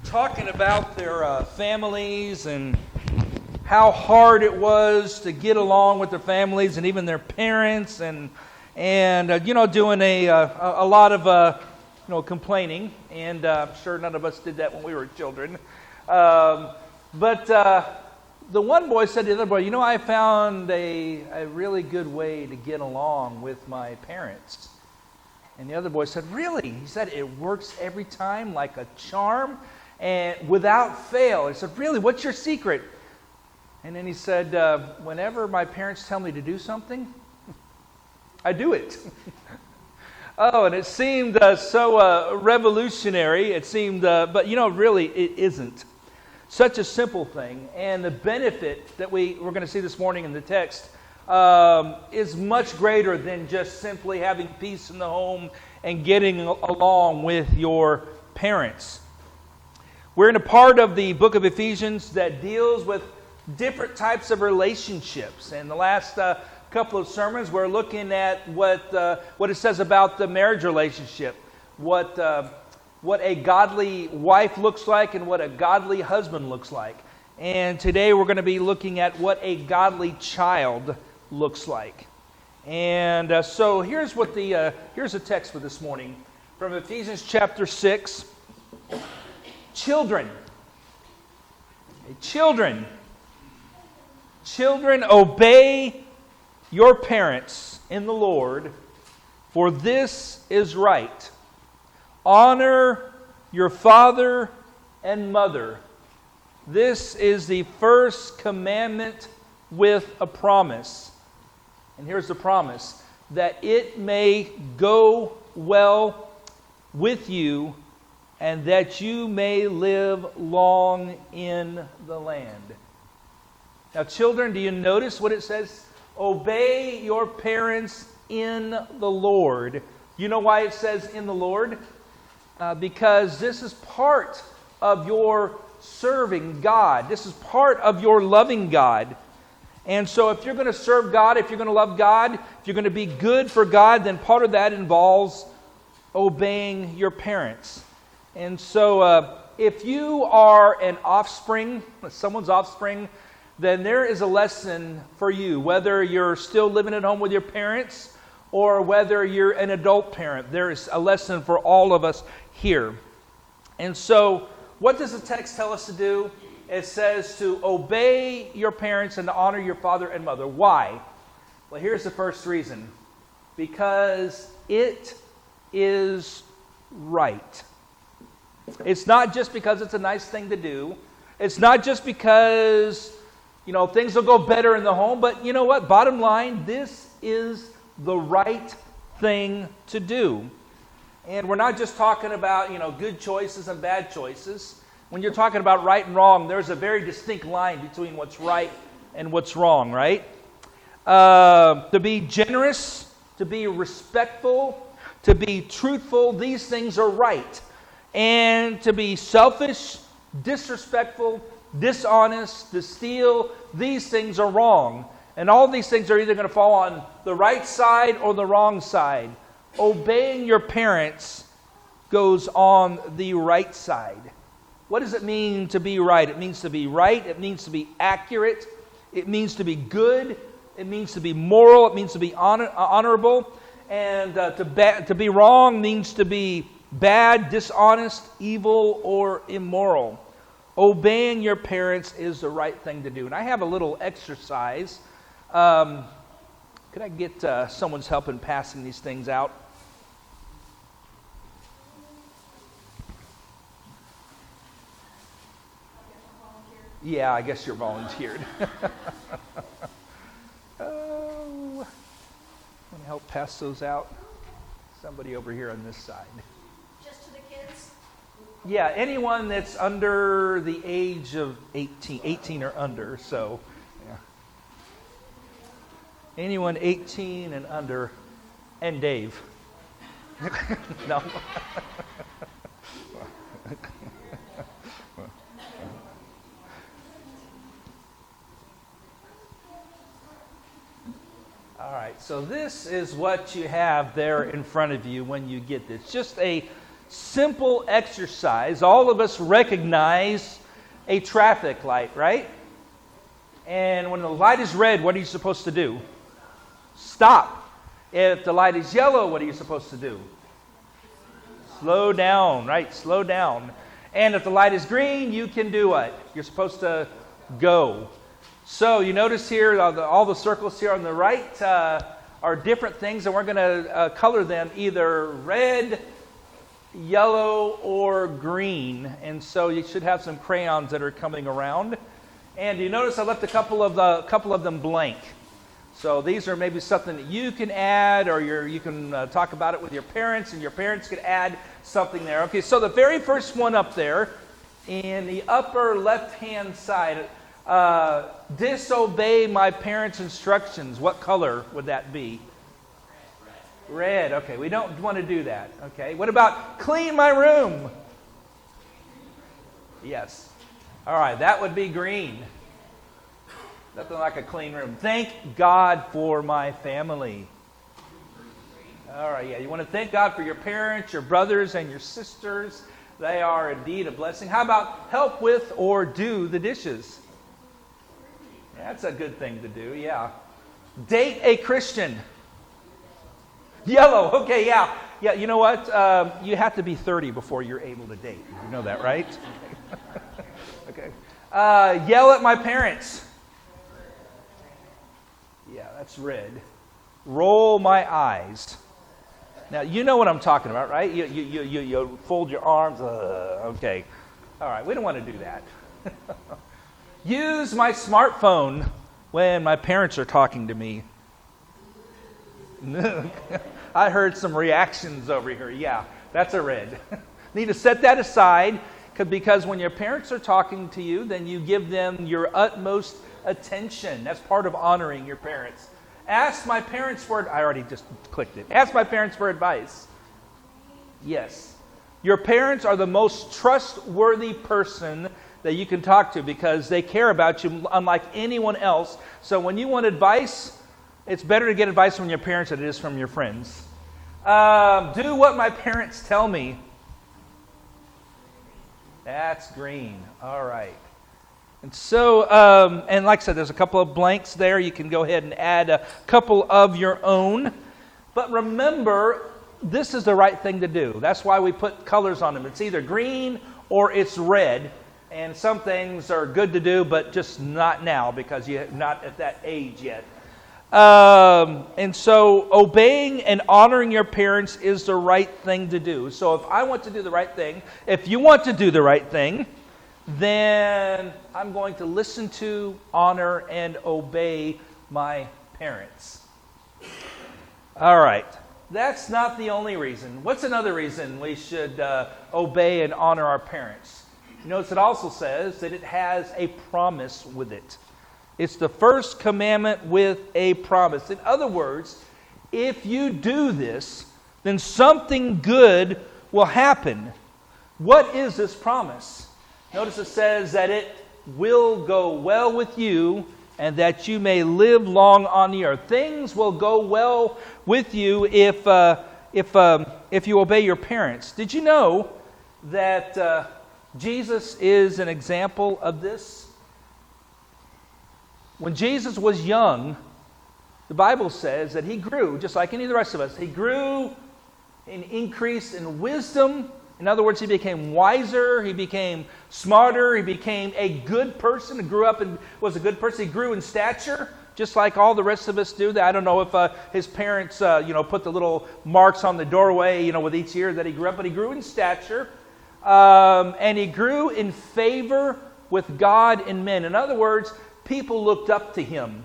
talking about their families and how hard it was to get along with their families and even their parents, and doing a lot of complaining. And I'm sure none of us did that when we were children. But the one boy said to the other boy, I found a really good way to get along with my parents. And the other boy said, really? He said, it works every time like a charm and without fail. He said, really? What's your secret? And then he said, whenever my parents tell me to do something, I do it. Oh, and it seemed so revolutionary. It seemed, but really it isn't. Such a simple thing. And the benefit that we're going to see this morning in the text is much greater than just simply having peace in the home and getting along with your parents. We're in a part of the book of Ephesians that deals with different types of relationships. And the last couple of sermons, we're looking at what it says about the marriage relationship, what a godly wife looks like and what a godly husband looks like. And today we're going to be looking at what a godly child looks like. And so here's a text for this morning from Ephesians chapter 6. Children, obey your parents in the Lord, for this is right. Honor your father and mother. This is the first commandment with a promise. And here's the promise, that it may go well with you and that you may live long in the land. Now, children, do you notice what it says? Obey your parents in the Lord. You know why it says in the Lord? Because this is part of your serving God. This is part of your loving God. And so if you're going to serve God, if you're going to love God, if you're going to be good for God, then part of that involves obeying your parents. And so if you are an offspring, someone's offspring, then there is a lesson for you, whether you're still living at home with your parents or whether you're an adult parent. There is a lesson for all of us here. And so what does the text tell us to do? It says to obey your parents and to honor your father and mother. Why? Well, here's the first reason. Because it is right. It's not just because it's a nice thing to do. It's not just because, things will go better in the home. But you know what? Bottom line, this is the right thing to do. And we're not just talking about, good choices and bad choices. When you're talking about right and wrong, there's a very distinct line between what's right and what's wrong, right? To be generous, to be respectful, to be truthful, these things are right. And to be selfish, disrespectful, dishonest, to steal, these things are wrong. And all these things are either going to fall on the right side or the wrong side. Obeying your parents goes on the right side. What does it mean to be right? It means to be right. It means to be accurate. It means to be good. It means to be moral. It means to be honorable. And to be wrong means to be bad, dishonest, evil, or immoral. Obeying your parents is the right thing to do. And I have a little exercise. Could I get someone's help in passing these things out? Yeah, I guess you're volunteered. Oh, want to help pass those out? Somebody over here on this side. Just to the kids? Yeah, anyone that's under the age of 18 or under, so, yeah. Anyone 18 and under, and Dave. No. All right, so this is what you have there in front of you when you get this. Just a simple exercise. All of us recognize a traffic light, right? And when the light is red, what are you supposed to do? Stop. If the light is yellow, what are you supposed to do? Slow down, right? Slow down. And if the light is green, you can do what? You're supposed to go. So you notice here, all the circles here on the right are different things, and we're going to color them either red, yellow, or green. And so you should have some crayons that are coming around. And you notice I left a couple of them blank. So these are maybe something that you can add, or you can talk about it with your parents, and your parents could add something there. Okay, so the very first one up there in the upper left-hand side, disobey my parents' instructions. What color would that be? Red. Okay, we don't want to do that. Okay, what about clean my room? Yes. All right, that would be green. Nothing like a clean room. Thank God for my family. All right, yeah, you want to thank God for your parents, your brothers, and your sisters. They are indeed a blessing. How about help with or do the dishes? Yeah, that's a good thing to do, yeah. Date a Christian. Yellow, okay, yeah. Yeah, you know what? You have to be 30 before you're able to date. You know that, right? Okay. Yell at my parents. Yeah, that's red. Roll my eyes. Now, you know what I'm talking about, right? You fold your arms. Okay. All right, we don't want to do that. Use my smartphone when my parents are talking to me. I heard some reactions over here. Yeah, that's a red. Need to set that aside, because when your parents are talking to you, then you give them your utmost attention. That's part of honoring your parents. Ask my parents for... I already just clicked it. Ask my parents for advice. Yes. Your parents are the most trustworthy person that you can talk to, because they care about you unlike anyone else. So when you want advice, it's better to get advice from your parents than it is from your friends. Do what my parents tell me. That's green. All right. And so, and like I said, there's a couple of blanks there. You can go ahead and add a couple of your own. But remember, this is the right thing to do. That's why we put colors on them. It's either green or it's red. And some things are good to do, but just not now, because you're not at that age yet. And so obeying and honoring your parents is the right thing to do. So if I want to do the right thing, if you want to do the right thing, then I'm going to listen to, honor, and obey my parents. All right. That's not the only reason. What's another reason we should obey and honor our parents? Notice it also says that it has a promise with it. It's the first commandment with a promise. In other words, if you do this, then something good will happen. What is this promise? Notice it says that it will go well with you and that you may live long on the earth. Things will go well with you if you obey your parents. Did you know that Jesus is an example of this? When Jesus was young, the Bible says that he grew, just like any of the rest of us. He grew and increased in wisdom. In other words, he became wiser, he became smarter, he became a good person, grew up and was a good person. He grew in stature, just like all the rest of us do. I don't know if his parents, put the little marks on the doorway, with each year that he grew up, but he grew in stature. And he grew in favor with God and men. In other words, people looked up to him.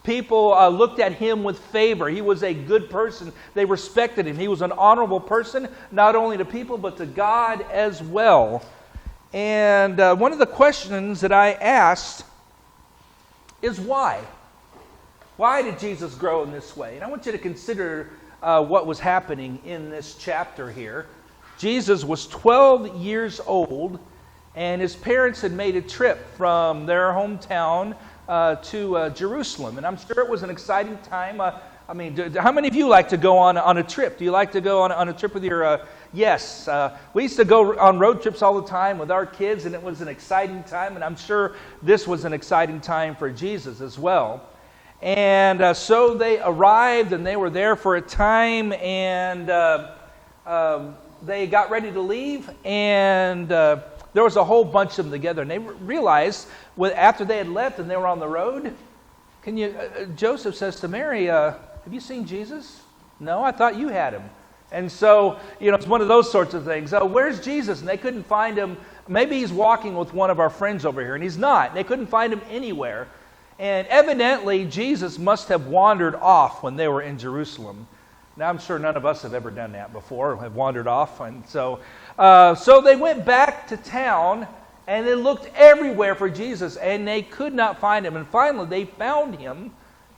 People looked at him with favor. He was a good person. They respected him. He was an honorable person, not only to people, but to God as well. And one of the questions that I asked is why? Why did Jesus grow in this way? And I want you to consider what was happening in this chapter here. Jesus was 12 years old, and his parents had made a trip from their hometown to Jerusalem. And I'm sure it was an exciting time. I mean, how many of you like to go on a trip? Do you like to go on a trip with your... Yes, we used to go on road trips all the time with our kids, and it was an exciting time, and I'm sure this was an exciting time for Jesus as well. And so they arrived, and they were there for a time, and they got ready to leave, and there was a whole bunch of them together, and they realized after they had left and they were on the road, Joseph says to Mary, have you seen Jesus? No, I thought you had him. And so, it's one of those sorts of things. Where's Jesus? And they couldn't find him. Maybe he's walking with one of our friends over here, and he's not. They couldn't find him anywhere. And evidently, Jesus must have wandered off when they were in Jerusalem. Now, I'm sure none of us have ever done that before, have wandered off. And so they went back to town, and they looked everywhere for Jesus, and they could not find him. And finally, they found him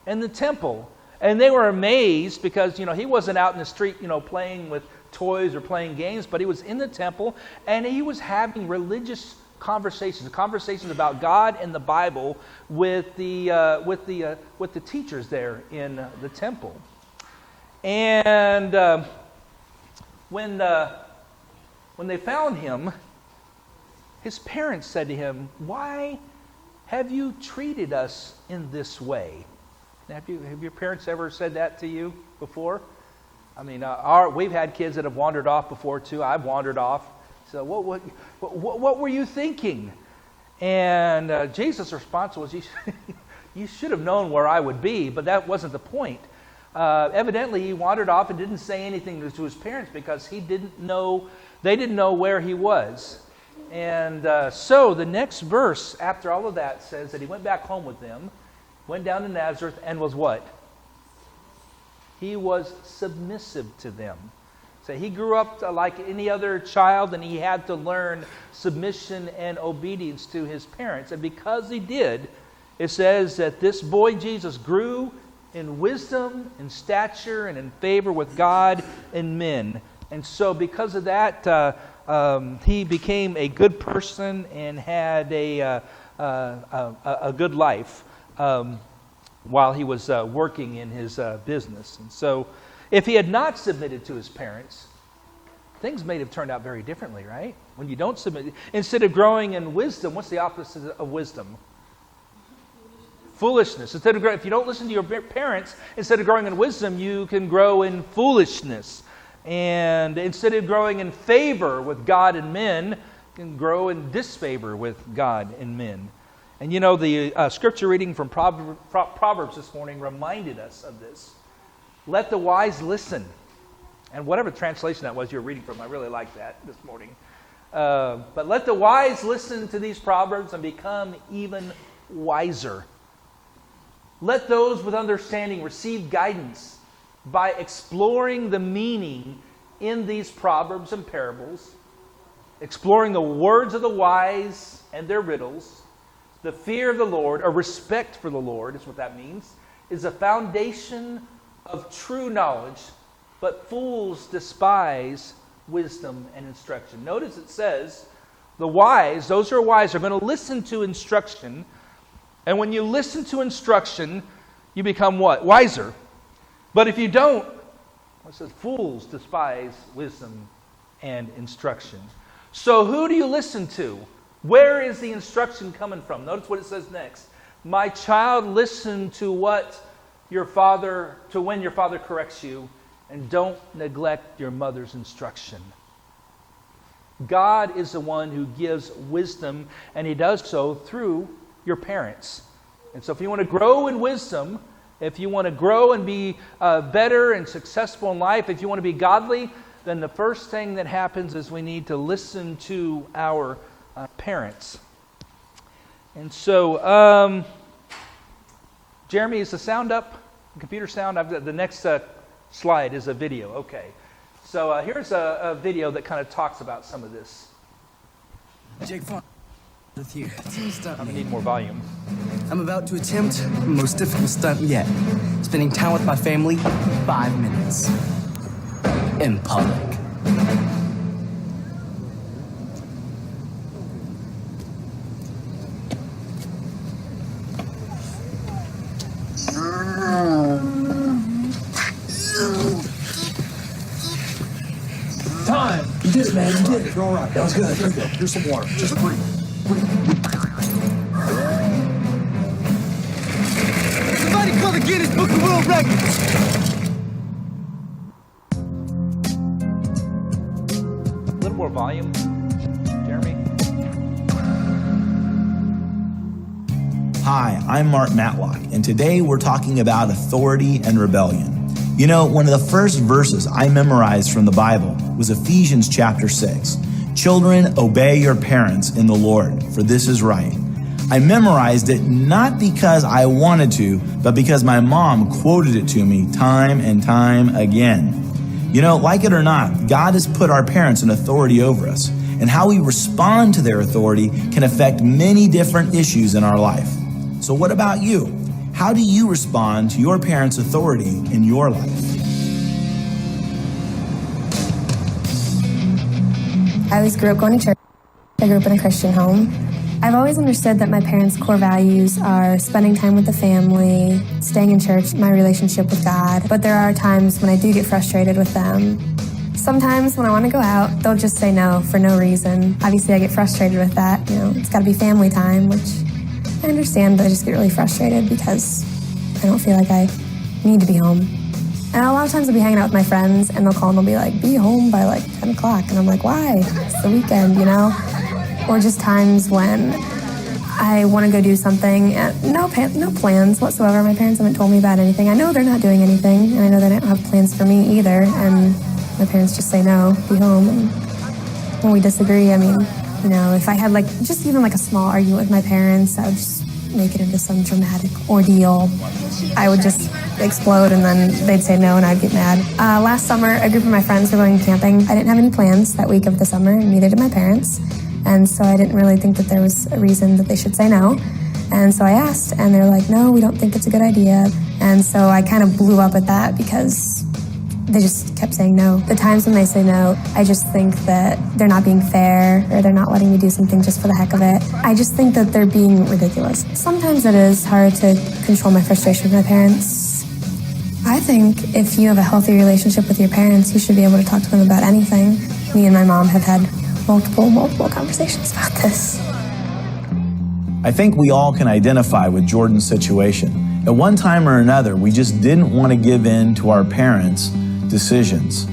in the temple. And they were amazed because, he wasn't out in the street, playing with toys or playing games, but he was in the temple, and he was having religious conversations about God and the Bible with the teachers there in the temple. And when they found him, his parents said to him, "Why have you treated us in this way?" Have your parents ever said that to you before? I mean, we've had kids that have wandered off before too. I've wandered off. So what were you thinking? And Jesus' response was, "You should have known where I would be," but that wasn't the point. Evidently, he wandered off and didn't say anything to his parents because they didn't know where he was. And so the next verse after all of that says that he went back home with them, went down to Nazareth, and was what? He was submissive to them. So he grew up like any other child, and he had to learn submission and obedience to his parents. And because he did, it says that this boy Jesus grew in wisdom, in stature, and in favor with God and men. And so because of that, he became a good person and had a good life while he was working in his business. And so if he had not submitted to his parents, things may have turned out very differently, right? When you don't submit, instead of growing in wisdom, what's the opposite of wisdom? Foolishness. If you don't listen to your parents, instead of growing in wisdom, you can grow in foolishness. And instead of growing in favor with God and men, you can grow in disfavor with God and men. And the scripture reading from Proverbs this morning reminded us of this. Let the wise listen. And whatever translation that was you're reading from, I really like that this morning. But let the wise listen to these proverbs and become even wiser. Let those with understanding receive guidance by exploring the meaning in these proverbs and parables, exploring the words of the wise and their riddles. The fear of the Lord, or respect for the Lord is what that means, is a foundation of true knowledge, but fools despise wisdom and instruction. Notice it says, the wise, those who are wise, are going to listen to instruction. And when you listen to instruction, you become what? Wiser. But if you don't, it says, fools despise wisdom and instruction. So who do you listen to? Where is the instruction coming from? Notice what it says next. My child, listen to when your father corrects you, and don't neglect your mother's instruction. God is the one who gives wisdom, and he does so through your parents. And so if you want to grow in wisdom, if you want to grow and be better and successful in life, if you want to be godly, then the first thing that happens is we need to listen to our parents. And so, Jeremy, is the sound up? Computer sound? The next slide is a video. Okay. So here's a video that kind of talks about some of this. Jake Farr with you. I'm going to need more volume. I'm about to attempt the most difficult stunt yet. Spending time with my family 5 minutes. In public. it, man. You did it. You're all right. That was good. Here you go. Here's some water. Just breathe. Somebody call the Guinness Book of World Records. A little more volume, Jeremy. Hi, I'm Mark Matlock, and today we're talking about authority and rebellion. You know, one of the first verses I memorized from the Bible was Ephesians chapter 6. Children, obey your parents in the Lord, for this is right. I memorized it not because I wanted to, but because my mom quoted it to me time and time again. You know, like it or not, God has put our parents in authority over us, and how we respond to their authority can affect many different issues in our life. So what about you? How do you respond to your parents' authority in your life? I always grew up going to church. I grew up in a Christian home. I've always understood that my parents' core values are spending time with the family, staying in church, my relationship with God. But there are times when I do get frustrated with them. Sometimes when I want to go out, they'll just say no for no reason. Obviously, I get frustrated with that. You know, it's got to be family time, which I understand, but I just get really frustrated because I don't feel like I need to be home. And a lot of times I'll be hanging out with my friends and they'll call and they'll be like, be home by like 10 o'clock. And I'm like, why? It's the weekend, you know? Or just times when I want to go do something and no plans whatsoever. My parents haven't told me about anything. I know they're not doing anything, and I know they don't have plans for me either. And my parents just say no, be home. And when we disagree, I mean, you know, if I had like just even like a small argument with my parents, I would just make it into some dramatic ordeal. I would just explode and then they'd say no and I'd get mad. Last summer, a group of my friends were going camping. I didn't have any plans that week of the summer, and neither did my parents. And so I didn't really think that there was a reason that they should say no. And so I asked, and they're like, no, we don't think it's a good idea. And so I kind of blew up at that because they just kept saying no. The times when they say no, I just think that they're not being fair, or they're not letting me do something just for the heck of it. I just think that they're being ridiculous. Sometimes it is hard to control my frustration with my parents. I think if you have a healthy relationship with your parents, you should be able to talk to them about anything. Me and my mom have had multiple conversations about this. I think we all can identify with Jordan's situation. At one time or another, we just didn't want to give in to our parents' decisions.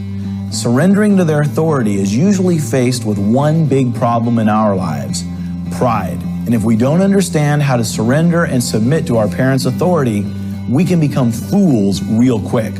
Surrendering to their authority is usually faced with one big problem in our lives: pride. And if we don't understand how to surrender and submit to our parents' authority, we can become fools real quick.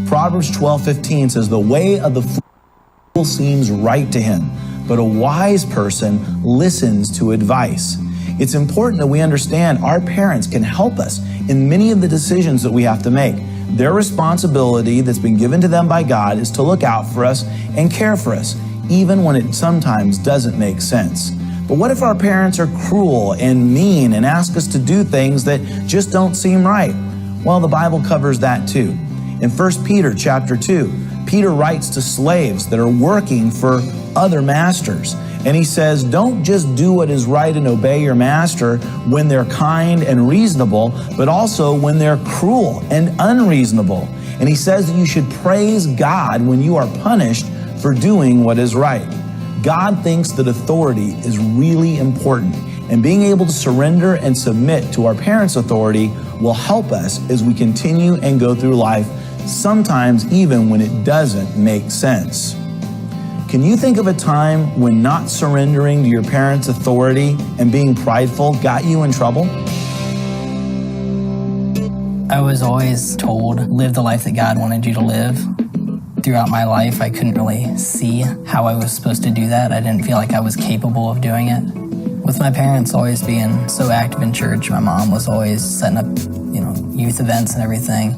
Proverbs 12:15 says, the way of the fool seems right to him, but a wise person listens to advice. It's important that we understand our parents can help us in many of the decisions that we have to make. Their responsibility that's been given to them by God is to look out for us and care for us, even when it sometimes doesn't make sense. But what if our parents are cruel and mean and ask us to do things that just don't seem right? Well, the Bible covers that too. In 1 Peter chapter 2, Peter writes to slaves that are working for other masters. And he says, don't just do what is right and obey your master when they're kind and reasonable, but also when they're cruel and unreasonable. And he says that you should praise God when you are punished for doing what is right. God thinks that authority is really important, and being able to surrender and submit to our parents' authority will help us as we continue and go through life, sometimes even when it doesn't make sense. Can you think of a time when not surrendering to your parents' authority and being prideful got you in trouble? I was always told, live the life that God wanted you to live. Throughout my life, I couldn't really see how I was supposed to do that. I didn't feel like I was capable of doing it. With my parents always being so active in church, my mom was always setting up, youth events and everything.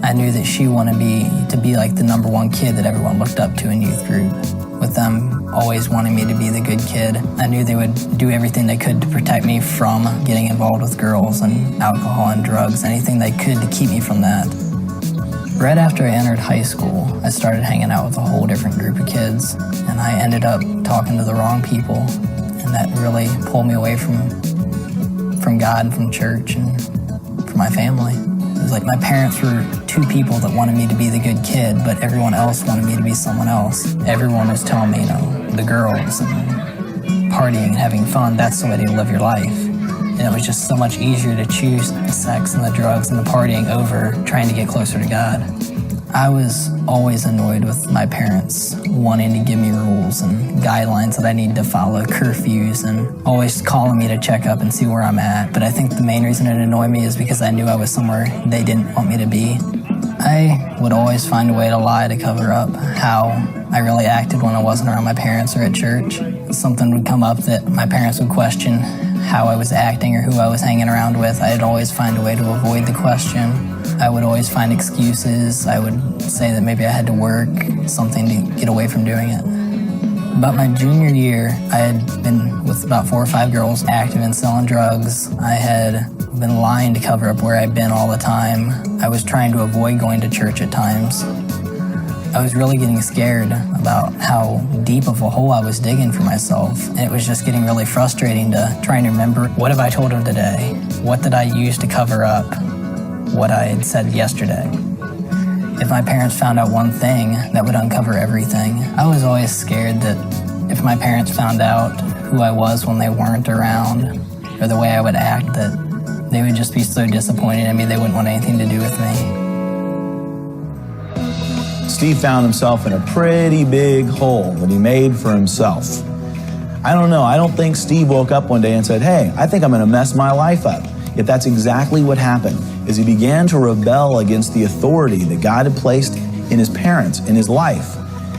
I knew that she wanted me to be like the number one kid that everyone looked up to in youth group. With them always wanting me to be the good kid, I knew they would do everything they could to protect me from getting involved with girls and alcohol and drugs, anything they could to keep me from that. Right after I entered high school, I started hanging out with a whole different group of kids, and I ended up talking to the wrong people, and that really pulled me away from God and from church and from my family. It was like my parents were two people that wanted me to be the good kid, but everyone else wanted me to be someone else. Everyone was telling me, the girls and partying and having fun, that's the way to live your life. And it was just so much easier to choose the sex and the drugs and the partying over trying to get closer to God. I was always annoyed with my parents wanting to give me rules and guidelines that I needed to follow, curfews, and always calling me to check up and see where I'm at. But I think the main reason it annoyed me is because I knew I was somewhere they didn't want me to be. I would always find a way to lie to cover up how I really acted when I wasn't around my parents or at church. Something would come up that my parents would question how I was acting or who I was hanging around with. I'd always find a way to avoid the question. I would always find excuses. I would say that maybe I had to work, something to get away from doing it. About my junior year, I had been with about 4 or 5 girls active in selling drugs. I had been lying to cover up where I'd been all the time. I was trying to avoid going to church at times. I was really getting scared about how deep of a hole I was digging for myself. And it was just getting really frustrating to try and remember, what have I told them today? What did I use to cover up what I had said yesterday? If my parents found out one thing, that would uncover everything. I was always scared that if my parents found out who I was when they weren't around, or the way I would act, that they would just be so disappointed in me they wouldn't want anything to do with me. Steve found himself in a pretty big hole that he made for himself. I don't know, I don't think Steve woke up one day and said, hey, I think I'm gonna mess my life up. Yet that's exactly what happened, as he began to rebel against the authority that God had placed in his parents, in his life.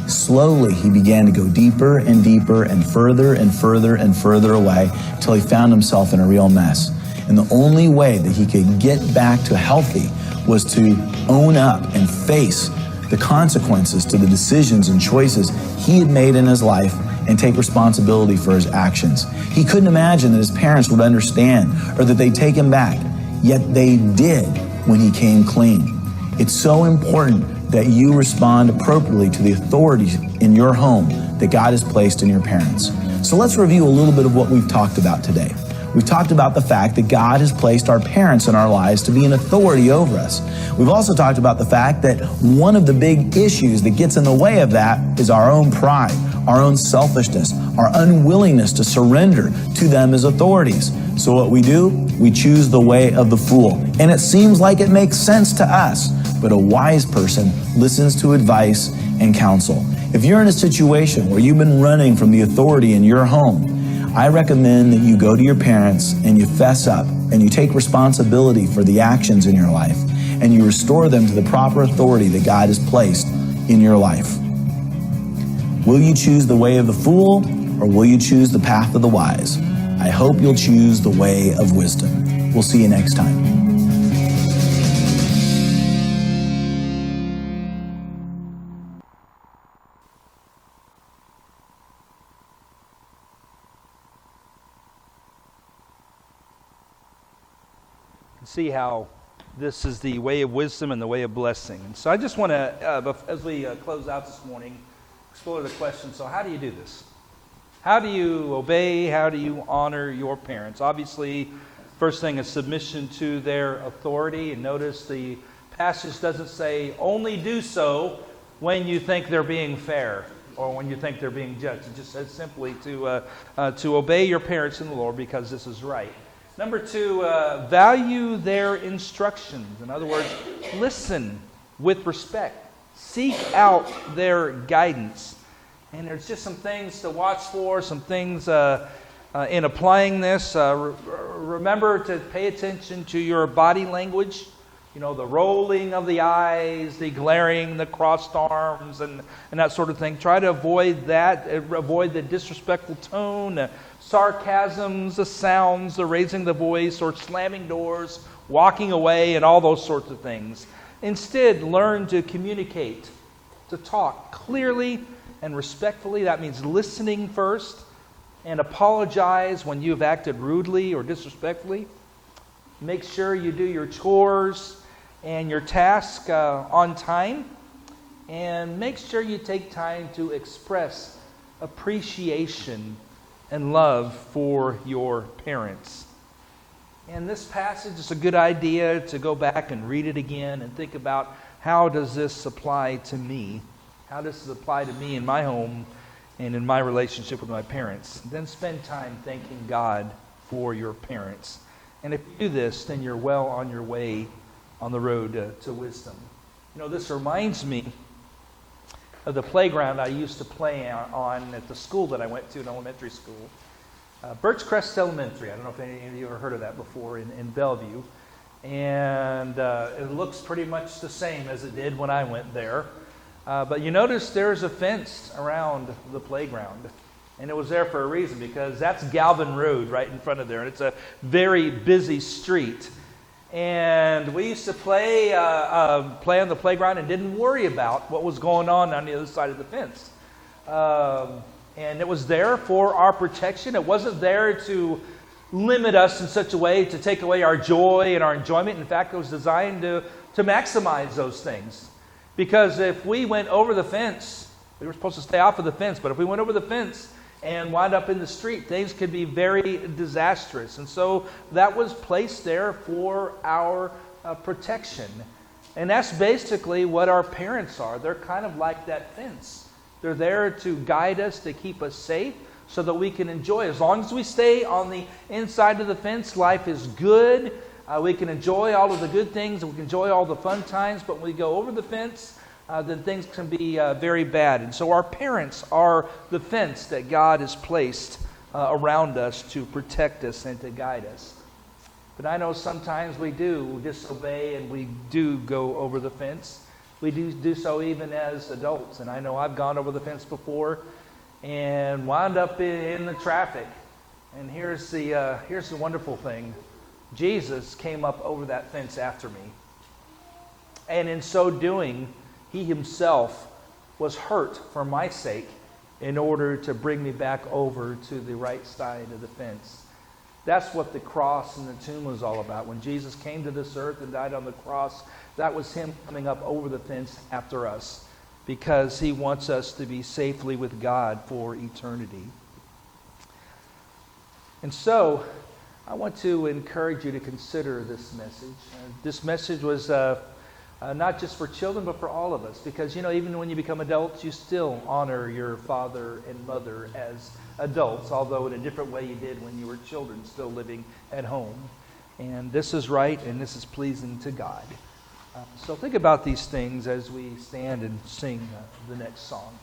Slowly, he began to go deeper and deeper and further and further and further away until he found himself in a real mess. And the only way that he could get back to healthy was to own up and face the consequences to the decisions and choices he had made in his life and take responsibility for his actions. He couldn't imagine that his parents would understand or that they'd take him back, yet they did when he came clean. It's so important that you respond appropriately to the authorities in your home that God has placed in your parents. So let's review a little bit of what we've talked about today. We've talked about the fact that God has placed our parents in our lives to be an authority over us. We've also talked about the fact that one of the big issues that gets in the way of that is our own pride, our own selfishness, our unwillingness to surrender to them as authorities. So what we do, we choose the way of the fool. And it seems like it makes sense to us, but a wise person listens to advice and counsel. If you're in a situation where you've been running from the authority in your home, I recommend that you go to your parents and you fess up and you take responsibility for the actions in your life and you restore them to the proper authority that God has placed in your life. Will you choose the way of the fool or will you choose the path of the wise? I hope you'll choose the way of wisdom. We'll see you next time. See how this is the way of wisdom and the way of blessing. And so I just want to, as we close out this morning, explore the question, so how do you do this? How do you obey? How do you honor your parents? Obviously, first thing is submission to their authority. And notice the passage doesn't say only do so when you think they're being fair or when you think they're being judged. It just says simply to obey your parents in the Lord because this is right. Number 2, value their instructions. In other words, listen with respect. Seek out their guidance. And there's just some things to watch for, some things in applying this. Remember to pay attention to your body language. You know, the rolling of the eyes, the glaring, the crossed arms, and that sort of thing. Try to avoid that. Avoid the disrespectful tone, sarcasms, the sounds, the raising the voice, or slamming doors, walking away, and all those sorts of things. Instead, learn to communicate, to talk clearly and respectfully. That means listening first, and apologize when you've acted rudely or disrespectfully. Make sure you do your chores and your task on time, and make sure you take time to express appreciation and love for your parents. And this passage is a good idea to go back and read it again and think about, how does this apply to me? How does this apply to me in my home and in my relationship with my parents, then spend time thanking God for your parents. And if you do this, then you're well on your way on the road to wisdom. You know, this reminds me of the playground I used to play on at the school that I went to in elementary school. Birchcrest Elementary. I don't know if any of you ever heard of that before in Bellevue. And it looks pretty much the same as it did when I went there. But you notice there's a fence around the playground. And it was there for a reason, because that's Galvin Road right in front of there. And it's a very busy street. And we used to play on the playground and didn't worry about what was going on the other side of the fence. And it was there for our protection. It wasn't there to limit us in such a way to take away our joy and our enjoyment. In fact, it was designed to maximize those things. Because if we went over the fence, we were supposed to stay off of the fence, but if we went over the fence and wound up in the street, things could be very disastrous. And so that was placed there for our protection. And that's basically what our parents are. They're kind of like that fence. They're there to guide us, to keep us safe, so that we can enjoy. As long as we stay on the inside of the fence, life is good. We can enjoy all of the good things, and we can enjoy all the fun times. But when we go over the fence, then things can be very bad. And so our parents are the fence that God has placed around us to protect us and to guide us. But I know sometimes we do disobey and we do go over the fence. We do so even as adults. And I know I've gone over the fence before and wound up in the traffic. And here's the wonderful thing. Jesus came up over that fence after me. And in so doing, he himself was hurt for my sake in order to bring me back over to the right side of the fence. That's what the cross and the tomb was all about. When Jesus came to this earth and died on the cross, that was him coming up over the fence after us, because he wants us to be safely with God for eternity. And so, I want to encourage you to consider this message. This message was not just for children, but for all of us. Because, even when you become adults, you still honor your father and mother as adults, although in a different way you did when you were children, still living at home. And this is right, and this is pleasing to God. So think about these things as we stand and sing the next song.